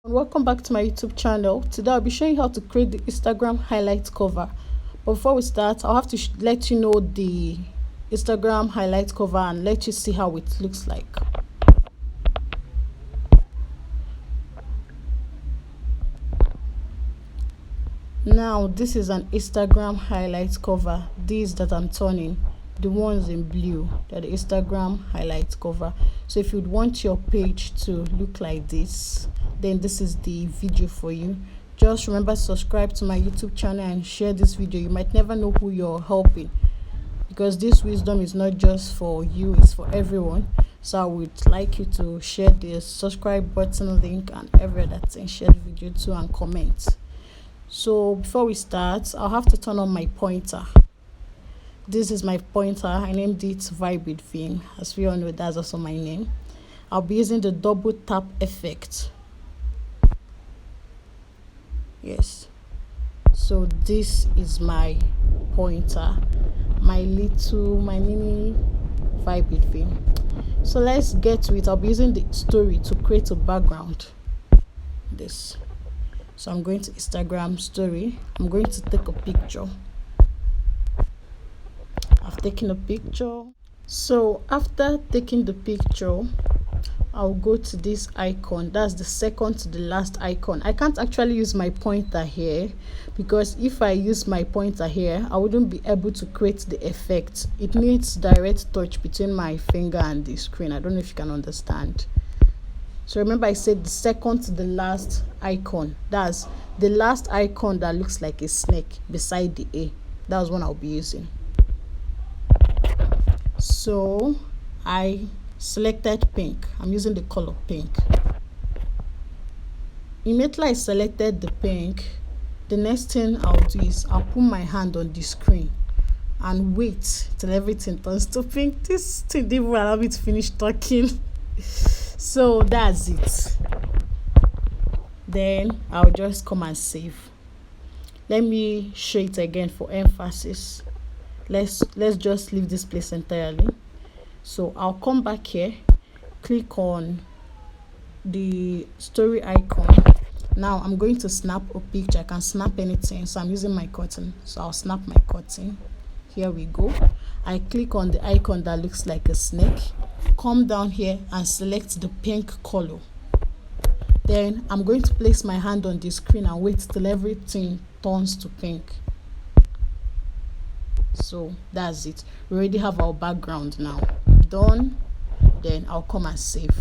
Welcome back to my YouTube channel. Today I'll be showing you how to create the Instagram highlight cover. But before we start, I'll have to let you know the Instagram highlight cover and let you see how it looks like. Now this is an Instagram highlight cover. These that I'm turning, the ones in blue, they're the Instagram highlight cover. So if you'd want your page to look like this, then this is the video for you. Just remember to subscribe to my YouTube channel and share this video. You might never know who you're helping, because this wisdom is not just for you, it's for everyone. So I would like you to share the subscribe button link and every other thing. Share the video too and comment. So before we start, I'll have to turn on my pointer. This is my pointer. I named it Vibe with Vim. As we all know, that's also my name. I'll be using the double tap effect. Yes. So this is my pointer, my mini Vibe with Vim. So let's get to it. I'll be using the story to create a background. This. So I'm going to Instagram story. I'm going to take a picture. I've taken a picture. So after taking the picture, I'll go to this icon. That's the second to the last icon. I can't actually use my pointer here, because if I use my pointer here, I wouldn't be able to create the effect. It needs direct touch between my finger and the screen. I don't know if you can understand. So remember, I said the second to the last icon. That's the last icon that looks like a snake beside the A. That's one I'll be using. So I selected pink. I'm using the color pink. Immediately I selected the pink, the next thing I'll do is I'll put my hand on the screen and wait till everything turns to pink. This thing didn't even allow me to finish talking. So that's it. Then I'll just come and save. Let me show it again for emphasis. Let's just leave this place entirely. So I'll come back here, click on the story icon. Now I'm going to snap a picture. I can snap anything, so I'm using my curtain. So I'll snap my curtain. Here we go. I click on the icon that looks like a snake, come down here and select the pink color. Then I'm going to place my hand on the screen and wait till everything turns to pink. So that's it. We already have our background now. Done. Then I'll come and save.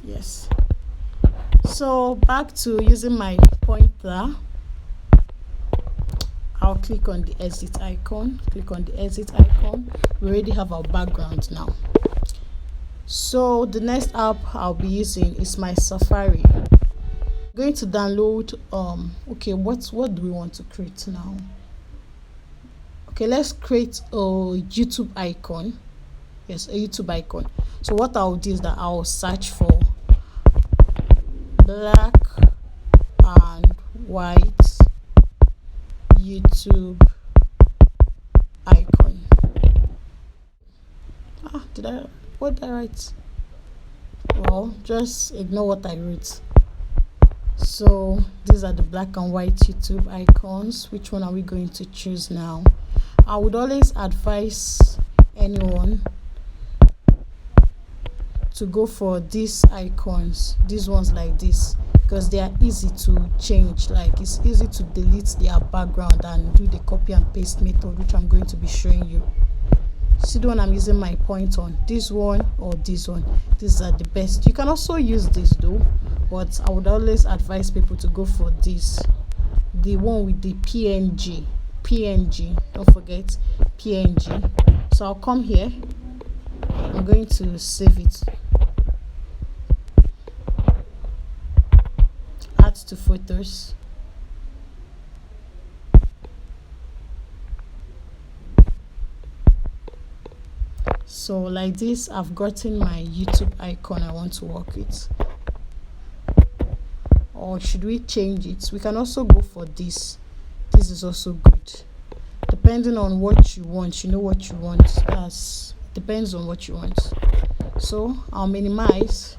Yes. So back to using my pointer. I'll click on the exit icon. Click on the exit icon. We already have our background now. So the next app I'll be using is my Safari. I'm going to download okay, what do we want to create now? Okay, let's create a YouTube icon. Yes, a YouTube icon. So what I'll do is that I'll search for black and white YouTube icon. What did I write? Well, just ignore what I wrote. So these are the black and white YouTube icons. Which one are we going to choose now? I would always advise anyone to go for these icons, these ones like this, because they are easy to change. Like, it's easy to delete their background and do the copy and paste method, which I'm going to be showing you. See the one I'm using my point on, this one or this one. These are the best. You can also use this though, but I would always advise people to go for this, the one with the PNG. Don't forget PNG. So I'll come here. I'm going to save it. Add to photos. So like this, I've gotten my YouTube icon I want to work with. Or should we change it? We can also go for this. This is also good, depending on what you want. You know what you want. Depends on what you want. So I'll minimize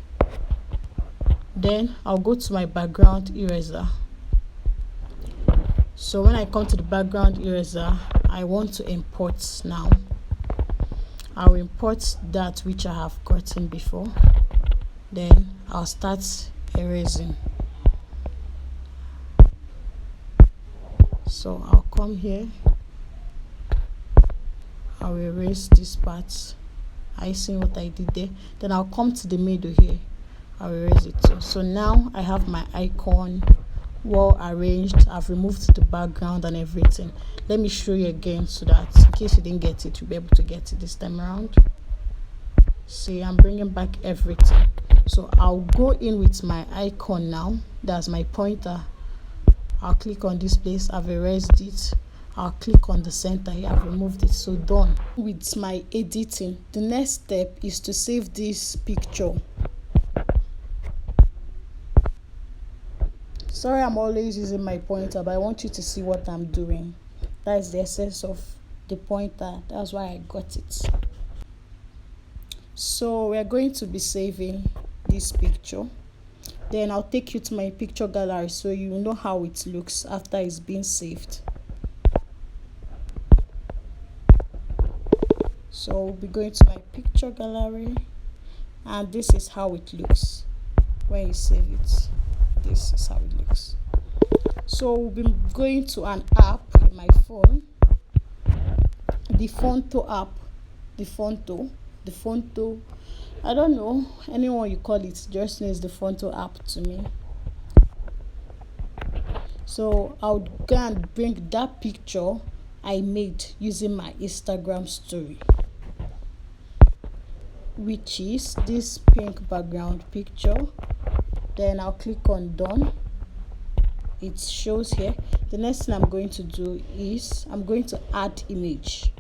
Then I'll go to my background eraser. So when I come to the background eraser, I want to import now. I'll import that which I have gotten before. Then I'll start erasing. So I'll come here, I'll erase this part. I see what I did there. Then I'll come to the middle here, I'll erase it too. So now I have my icon well arranged. I've removed the background and everything. Let me show you again so that in case you didn't get it, you'll be able to get it this time around. See, I'm bringing back everything. So I'll go in with my icon now. That's my pointer. I'll click on this place. I've erased it. I'll click on the center here. I've removed it. So done with my editing. The next step is to save this picture. Sorry, I'm always using my pointer, but I want you to see what I'm doing. That is the essence of the pointer. That's why I got it. So we're going to be saving this picture. Then I'll take you to my picture gallery so you know how it looks after it's been saved. So we'll be going to my picture gallery, and this is how it looks when you save it. This is how it looks. So we'll be going to an app in my phone, the Phonto app, the Phonto. I don't know anyone you call it, just know it's the Phonto app to me. So I'll go and bring that picture I made using my Instagram story, which is this pink background picture. Then I'll click on done. It shows here. The next thing I'm going to do is I'm going to add image.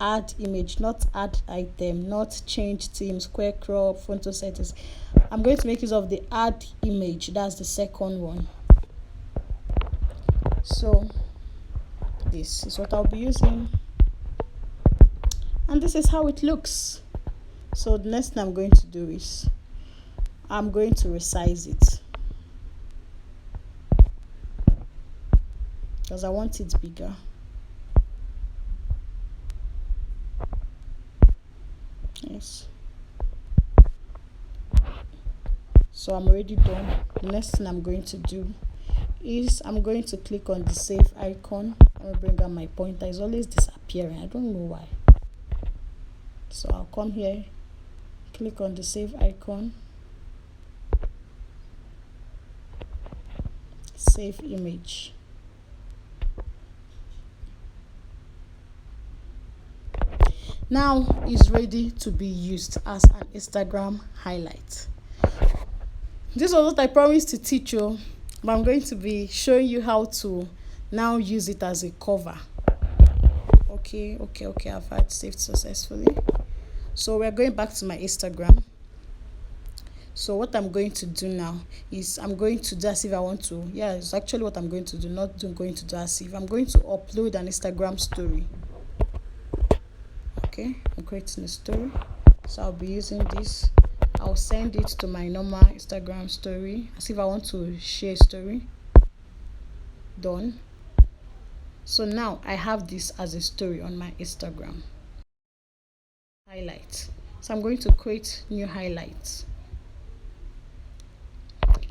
Add image, not add item, not change theme, square crop, Phonto settings. I'm going to make use of the add image. That's the second one. So this is what I'll be using, and this is how it looks. So the next thing I'm going to do is I'm going to resize it because I want it bigger. Yes. So I'm already done. The next thing I'm going to do is I'm going to click on the save icon. I'm going to bring out my pointer. It's always disappearing. I don't know why. So I'll come here, click on the save icon, save image. Now it's ready to be used as an Instagram highlight. This was what I promised to teach you, but I'm going to be showing you how to now use it as a cover. Okay, I've had saved successfully. So we're going back to my Instagram. So what I'm going to do now is I'm going to do as if I want to. Yeah, it's actually what I'm going to do, not going to do as if. I'm going to upload an Instagram story. Okay, I'm creating a story. So I'll be using this. I'll send it to my normal Instagram story as if I want to share a story. Done. So now I have this as a story on my Instagram. Highlight. So I'm going to create new highlights.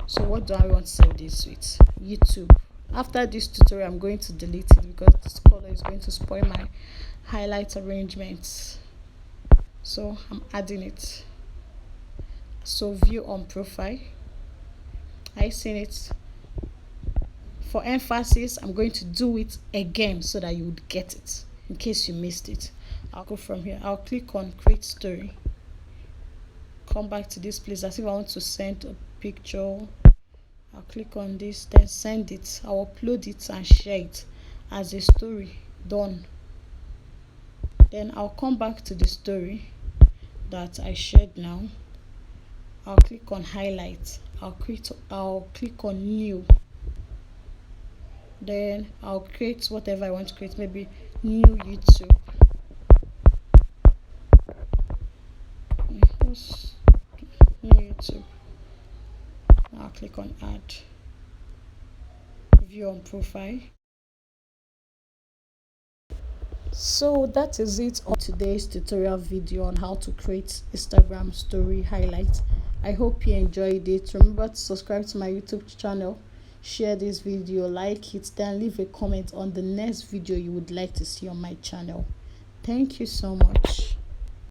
So what do I want to save this with? YouTube. After this tutorial, I'm going to delete it because this color is going to spoil my highlight arrangements. So I'm adding it. So view on profile. I seen it. For emphasis, I'm going to do it again so that you would get it in case you missed it. I'll go from here. I'll click on create story. Come back to this place as if I want to send a picture. I'll click on this, then send it. I'll upload it and share it as a story. Done. Then I'll come back to the story that I shared now. I'll click on highlight. I'll click on new. Then I'll create whatever I want to create, maybe new YouTube. New YouTube. click on add, view on profile. So that is it on today's tutorial video on how to create Instagram story highlights. I hope you enjoyed it. Remember to subscribe to my YouTube channel, share this video, like it, then leave a comment on the next video you would like to see on my channel. Thank you so much.